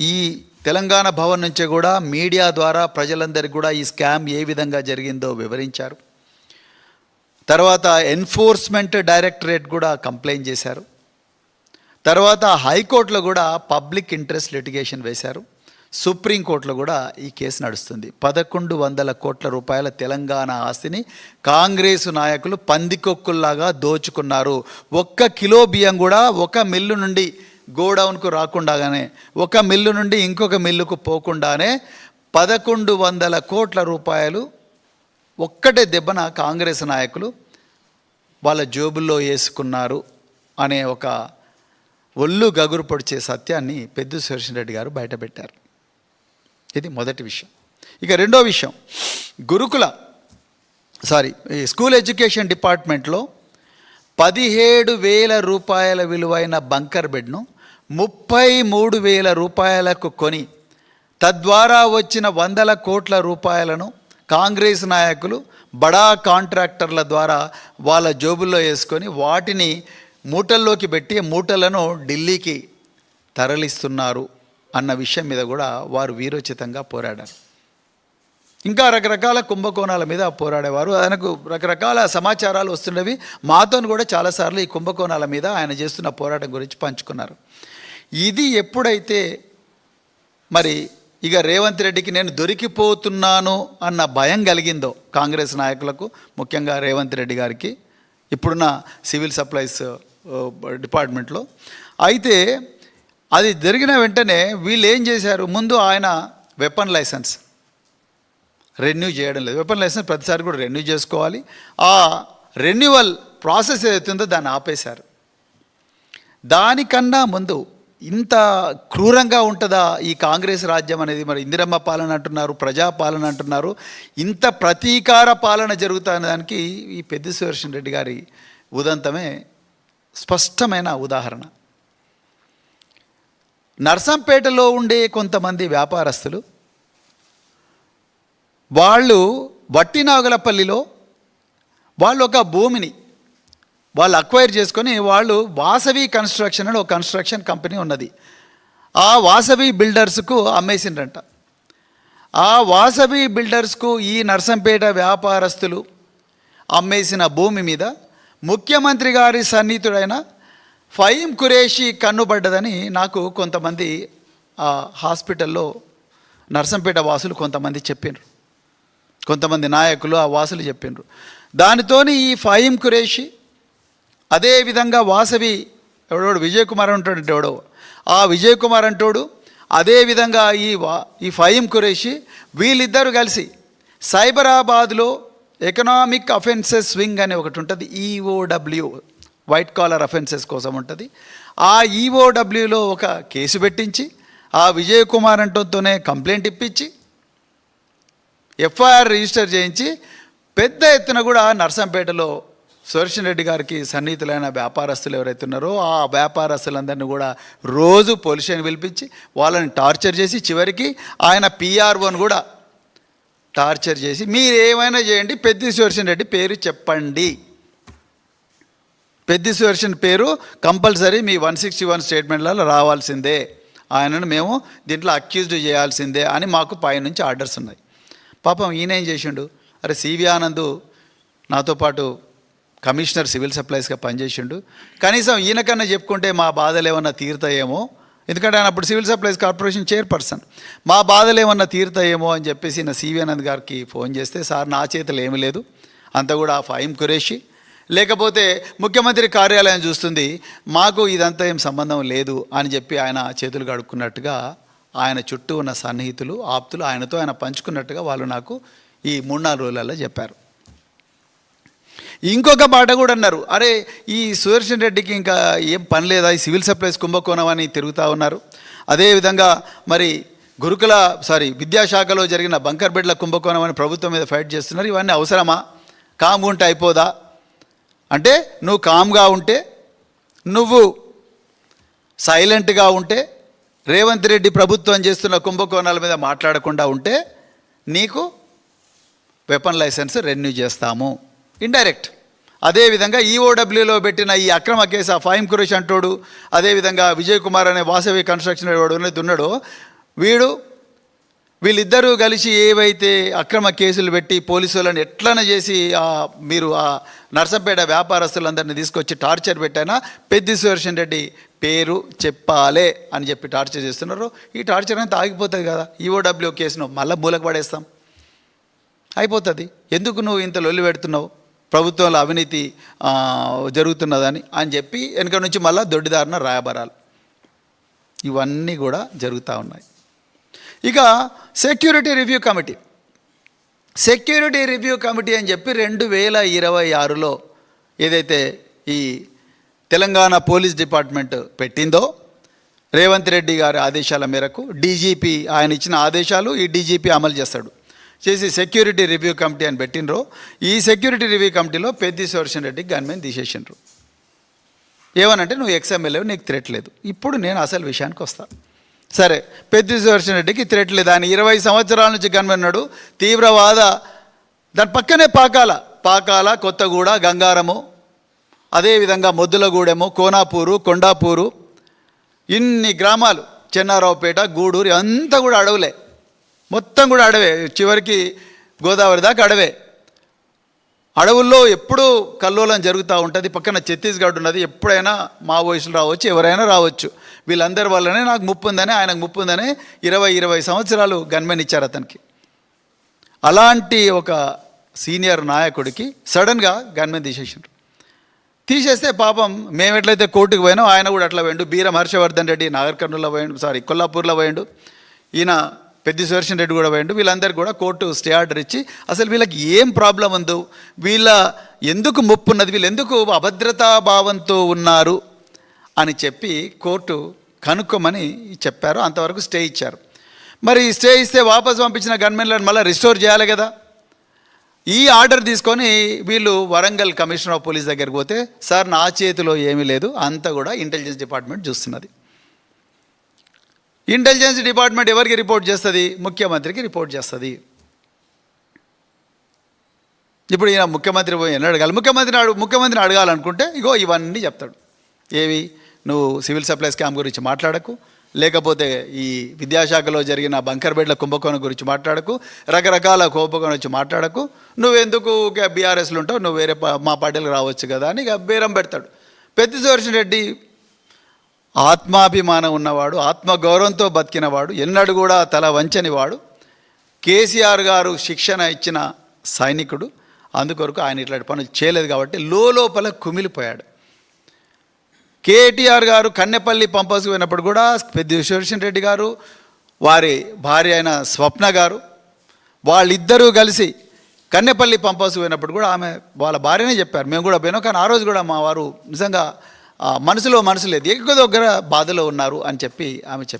ఈ తెలంగాణ భవన్ నుంచి కూడా మీడియా ద్వారా ప్రజలందరికీ కూడా ఈ స్కామ్ ఏ విధంగా జరిగిందో వివరించారు. తర్వాత ఎన్ఫోర్స్మెంట్ డైరెక్టరేట్ కూడా కంప్లైంట్ చేశారు. తర్వాత హైకోర్టులో కూడా పబ్లిక్ ఇంట్రెస్ట్ లిటిగేషన్ వేశారు. సుప్రీంకోర్టులో కూడా ఈ కేసు నడుస్తుంది. 1100 కోట్ల రూపాయల తెలంగాణ ఆస్తిని కాంగ్రెస్ నాయకులు పందికొక్కుల్లాగా దోచుకున్నారు. 1 కిలో బియ్యం కూడా ఒక మిల్లు నుండి గోడౌన్కు రాకుండానే, ఒక మిల్లు నుండి ఇంకొక మిల్లుకు పోకుండానే 1100 కోట్ల రూపాయలు ఒక్కటే దెబ్బన కాంగ్రెస్ నాయకులు వాళ్ళ జోబుల్లో వేసుకున్నారు అనే ఒక ఒళ్ళు గగురు పొడిచే సత్యాన్ని పెద్ది సుదర్శన్ రెడ్డి గారు బయటపెట్టారు. ఇది మొదటి విషయం. ఇక రెండో విషయం, ఈ స్కూల్ ఎడ్యుకేషన్ డిపార్ట్మెంట్లో 17,000 రూపాయల విలువైన బంకర్ బెడ్ను 33,000 రూపాయలకు కొని తద్వారా వచ్చిన 100 కోట్ల రూపాయలను కాంగ్రెస్ నాయకులు బడా కాంట్రాక్టర్ల ద్వారా వాళ్ళ జోబుల్లో వేసుకొని వాటిని మూటల్లోకి పెట్టి మూటలను ఢిల్లీకి తరలిస్తున్నారు అన్న విషయం మీద కూడా వారు వీరోచితంగా పోరాడారు. ఇంకా రకరకాల కుంభకోణాల మీద పోరాడేవారు. ఆయనకు రకరకాల సమాచారాలు వస్తున్నవి. మాతో కూడా చాలాసార్లు ఈ కుంభకోణాల మీద ఆయన చేస్తున్న పోరాటం గురించి పంచుకున్నారు. ఇది ఎప్పుడైతే మరి ఇక రేవంత్ రెడ్డికి నేను దొరికిపోతున్నాను అన్న భయం కలిగిందో కాంగ్రెస్ నాయకులకు, ముఖ్యంగా రేవంత్ రెడ్డి గారికి ఇప్పుడున్న సివిల్ సప్లైస్ డిపార్ట్మెంట్లో, అయితే అది జరిగిన వెంటనే వీళ్ళు ఏం చేశారు, ముందు ఆయన వెపన్ లైసెన్స్ రెన్యూ చేయడం లేదు. వెపన్ లైసెన్స్ ప్రతిసారి కూడా రెన్యూ చేసుకోవాలి. ఆ రెన్యువల్ ప్రాసెస్ ఏదైతుందో దాన్ని ఆపేశారు. దానికన్నా ముందు ఇంత క్రూరంగా ఉంటుందా ఈ కాంగ్రెస్ రాజ్యం అనేది? మరి ఇందిరమ్మ పాలన అంటున్నారు, ప్రజాపాలన అంటున్నారు, ఇంత ప్రతీకార పాలన జరుగుతున్న దానికి ఈ పెద్ది సుదర్శన్ రెడ్డి గారి ఉదంతమే స్పష్టమైన ఉదాహరణ. నర్సంపేటలో ఉండే కొంతమంది వ్యాపారస్తులు వాళ్ళు వట్టినాగులపల్లిలో వాళ్ళు ఒక భూమిని వాళ్ళు అక్వైర్ చేసుకొని వాళ్ళు వాసవి కన్స్ట్రక్షన్ అని ఒక కన్స్ట్రక్షన్ కంపెనీ ఉన్నది, ఆ వాసవి బిల్డర్స్కు అమ్మేసిండ్రంట. ఆ వాసవి బిల్డర్స్కు ఈ నర్సంపేట వ్యాపారస్తులు అమ్మేసిన భూమి మీద ముఖ్యమంత్రి గారి సన్నిహితుడైన ఫహీం ఖురేషీ కన్నుబడ్డదని నాకు కొంతమంది ఆ హాస్పిటల్లో నర్సంపేట వాసులు కొంతమంది చెప్పిండ్రు, కొంతమంది నాయకులు ఆ వాసులు చెప్పిండ్రు. దానితోని ఈ ఫహీం ఖురేషీ అదేవిధంగా వాసవి విజయ్ కుమార్ అంటాడు, ఆ విజయ్ కుమార్ అంటాడు, అదేవిధంగా ఈ ఫహీం ఖురేషీ వీళ్ళిద్దరూ కలిసి సైబరాబాద్లో ఎకనామిక్ అఫెన్సెస్ వింగ్ అని ఒకటి ఉంటుంది, EOW వైట్ కాలర్ అఫెన్సెస్ కోసం ఉంటుంది. ఆ EOWలో ఒక కేసు పెట్టించి ఆ విజయ్ కుమార్ అంటతోనే కంప్లైంట్ ఇప్పించి FIR రిజిస్టర్ చేయించి పెద్ద ఎత్తున కూడా నర్సంపేటలో సుదర్శన్ రెడ్డి గారికి సన్నిహితులైన వ్యాపారస్తులు ఎవరైతే ఉన్నారో ఆ వ్యాపారస్తులందరినీ కూడా రోజు పోలీసుని పిలిపించి వాళ్ళని టార్చర్ చేసి చివరికి ఆయన PROని కూడా టార్చర్ చేసి మీరు ఏమైనా చేయండి, పెద్ది సుదర్శన్ రెడ్డి పేరు చెప్పండి, పెద్ది సుదర్శన్ పేరు కంపల్సరీ మీ 161 స్టేట్మెంట్లలో రావాల్సిందే, ఆయనను మేము దీంట్లో అక్యూజ్డ్ చేయాల్సిందే అని మాకు పైనుంచి ఆర్డర్స్ ఉన్నాయి. పాపం ఈయన ఏం చేసిండు, అరే CV ఆనంద్ నాతో పాటు కమిషనర్ సివిల్ సప్లైస్గా పనిచేసిండు, కనీసం ఈయనకన్నా చెప్పుకుంటే మా బాధలు ఏమన్నా తీరుతాయేమో, ఎందుకంటే ఆయన అప్పుడు సివిల్ సప్లైస్ కార్పొరేషన్ చైర్పర్సన్, మా బాధలు ఏమన్నా తీరుతాయేమో అని చెప్పేసి నా CV ఆనంద్ గారికి ఫోన్ చేస్తే, సార్ నా చేతులు ఏమీ లేదు, అంతా కూడా ఫహీం ఖురేషీ లేకపోతే ముఖ్యమంత్రి కార్యాలయం చూస్తుంది, మాకు ఇదంతా ఏం సంబంధం లేదు అని చెప్పి ఆయన చేతులు కడుక్కున్నట్టుగా ఆయన చుట్టూ ఉన్న సన్నిహితులు ఆప్తులు ఆయనతో ఆయన పంచుకున్నట్టుగా వాళ్ళు నాకు ఈ 3-4 రోజులలో చెప్పారు. ఇంకొక మాట కూడా అన్నారు, అరే ఈ సుదర్శన్ రెడ్డికి ఇంకా ఏం పని లేదా, ఈ సివిల్ సప్లైస్ కుంభకోణం అని తిరుగుతూ ఉన్నారు, అదేవిధంగా మరి విద్యాశాఖలో జరిగిన బంకర్ బెడ్ల కుంభకోణం అని ప్రభుత్వం మీద ఫైట్ చేస్తున్నారు, ఇవన్నీ అవసరమా, కామ్గా ఉంటే అయిపోదా అంటే, నువ్వు కామ్గా ఉంటే, నువ్వు సైలెంట్గా ఉంటే, రేవంత్ రెడ్డి ప్రభుత్వం చేస్తున్న కుంభకోణాల మీద మాట్లాడకుండా ఉంటే నీకు వెపన్ లైసెన్స్ రెన్యూ చేస్తాము, ఇండైరెక్ట్ అదేవిధంగా ఈఓడబ్ల్యూలో పెట్టిన ఈ అక్రమ కేసు ఆ ఫాయిమ్ కురేష్ అంటోడు, అదేవిధంగా విజయ్ కుమార్ అనే వాసవి కన్స్ట్రక్షన్ వాడు ఉన్నాడో వీళ్ళిద్దరూ కలిసి ఏవైతే అక్రమ కేసులు పెట్టి పోలీసు వాళ్ళని ఎట్లన చేసి మీరు ఆ నర్సంపేట వ్యాపారస్తులందరినీ తీసుకొచ్చి టార్చర్ పెట్టానా పెద్ది సుదర్శన్ రెడ్డి పేరు చెప్పాలే అని చెప్పి టార్చర్ చేస్తున్నారు. ఈ టార్చర్ అంతా ఆగిపోతుంది కదా, ఈఓడబ్ల్యూ కేసును మళ్ళీ మూలకు పడేస్తాం, అయిపోతుంది. ఎందుకు నువ్వు ఇంత లొల్లి పెడుతున్నావు, ప్రభుత్వంలో అవినీతి జరుగుతున్నదని అని చెప్పి వెనుక నుంచి మళ్ళీ దొడ్డిదారిన రాయబారాలు ఇవన్నీ కూడా జరుగుతూ ఉన్నాయి. ఇక సెక్యూరిటీ రివ్యూ కమిటీ అని చెప్పి 2026లో ఏదైతే ఈ తెలంగాణ పోలీస్ డిపార్ట్మెంట్ పెట్టిందో రేవంత్ రెడ్డి గారి ఆదేశాల మేరకు డీజీపీ ఆయన ఇచ్చిన ఆదేశాలు ఈ డీజీపీ అమలు చేసి సెక్యూరిటీ రివ్యూ కమిటీ అని పెట్టినరో, ఈ సెక్యూరిటీ రివ్యూ కమిటీలో పెద్ది సుదర్శన్ రెడ్డి గన్మెన్ తీసేసిండ్రు. ఏమనంటే నువ్వు ఎక్స్ఎమ్మెల్యే, నీకు థ్రెట్ లేదు. ఇప్పుడు నేను అసలు విషయానికి వస్తాను. సరే, పెద్ది సుదర్శన్ రెడ్డికి థ్రెట్ లేదు, ఆయన 20 సంవత్సరాల నుంచి గన్మెన్ ఉన్నాడు, తీవ్రవాద. దాని పక్కనే పాకాల కొత్తగూడ, గంగారము, అదేవిధంగా మొద్దులగూడెము, కోనాపూరు, కొండాపూరు, ఇన్ని గ్రామాలు, చెన్నారావుపేట, గూడూరు అంతా కూడా అడవులే, మొత్తం కూడా అడవే, చివరికి గోదావరి దాకా అడవే. అడవుల్లో ఎప్పుడూ కల్లోలం జరుగుతూ ఉంటుంది. పక్కన ఛత్తీస్గఢ్ ఉన్నది, ఎప్పుడైనా మావోయిస్టులు రావచ్చు, ఎవరైనా రావచ్చు. వీళ్ళందరి వల్లనే నాకు ముప్పు ఉందని, ఆయనకు ముప్పు ఉందని 20 సంవత్సరాలు గన్మెన్ ఇచ్చారు అతనికి. అలాంటి ఒక సీనియర్ నాయకుడికి సడన్గా గన్మెన్ తీసేస్తే పాపం మేము ఎట్లయితే కోర్టుకు పోయినాం ఆయన కూడా అట్లా పోయిండు. బీరం హర్షవర్ధన్ రెడ్డి నాగర్ కర్నూలులో పోయిండు, కొల్లాపూర్లో పోయిండు, ఈయన పెద్ది సుదర్శన్ రెడ్డి కూడా పోయిండు. వీళ్ళందరికీ కూడా కోర్టు స్టే ఆర్డర్ ఇచ్చి అసలు వీళ్ళకి ఏం ప్రాబ్లం ఉందో, వీళ్ళ ఎందుకు ముప్పు ఉన్నది, వీళ్ళు ఎందుకు అభద్రతా భావంతో ఉన్నారు అని చెప్పి కోర్టు కనుక్కోమని చెప్పారు. అంతవరకు స్టే ఇచ్చారు. మరి స్టే ఇస్తే వాపస్ పంపించిన గన్మెన్లను మళ్ళీ రిస్టోర్ చేయాలి కదా. ఈ ఆర్డర్ తీసుకొని వీళ్ళు వరంగల్ కమిషనర్ ఆఫ్ పోలీస్ దగ్గరికి పోతే, సార్ నా చేతిలో ఏమీ లేదు, అంతా కూడా ఇంటెలిజెన్స్ డిపార్ట్మెంట్ చూస్తున్నది. ఇంటెలిజెన్స్ డిపార్ట్మెంట్ ఎవరికి రిపోర్ట్ చేస్తుంది? ముఖ్యమంత్రికి రిపోర్ట్ చేస్తుంది. ఇప్పుడు ఈయన ముఖ్యమంత్రి పోయి ఎన్ని అడగాలి? ముఖ్యమంత్రిని అడగాలనుకుంటే ఇగో ఇవన్నీ చెప్తాడు. ఏవి? నువ్వు సివిల్ సప్లై స్కామ్ గురించి మాట్లాడకు, లేకపోతే ఈ విద్యాశాఖలో జరిగిన బంకర్ బెడ్ల కుంభకోణం గురించి మాట్లాడకు, రకరకాల కుంభకోణం గురించి మాట్లాడకు, నువ్వెందుకు బీఆర్ఎస్లు ఉంటావు, నువ్వు వేరే మా పార్టీలకు రావచ్చు కదా అని ఇక బేరం పెడతాడు. పెద్ది సుదర్శన్ రెడ్డి ఆత్మాభిమానం ఉన్నవాడు, ఆత్మగౌరవంతో బతికినవాడు, ఎన్నడూ కూడా తల వంచని వాడు, కేసీఆర్ గారు శిక్షణ ఇచ్చిన సైనికుడు. అందుకొరకు ఆయన ఇట్లాంటి పనులు చేయలేదు కాబట్టి లోపల కుమిలిపోయాడు. కేటీఆర్ గారు కన్నెపల్లి పంప్ హౌస్కి పోయినప్పుడు కూడా పెద్ది సుదర్శన్ రెడ్డి గారు, వారి భార్య అయిన స్వప్న గారు, వాళ్ళిద్దరూ కలిసి కన్నెపల్లి పంప్ హౌస్కి పోయినప్పుడు కూడా ఆమె వాళ్ళ భార్యనే చెప్పారు, మేము కూడా పోయినాం, కానీ ఆ రోజు కూడా మా వారు నిజంగా మనసులో మనసు లేదు, ఎక్కువ దగ్గర బాధలో ఉన్నారు అని చెప్పి ఆమె చెప్పారు.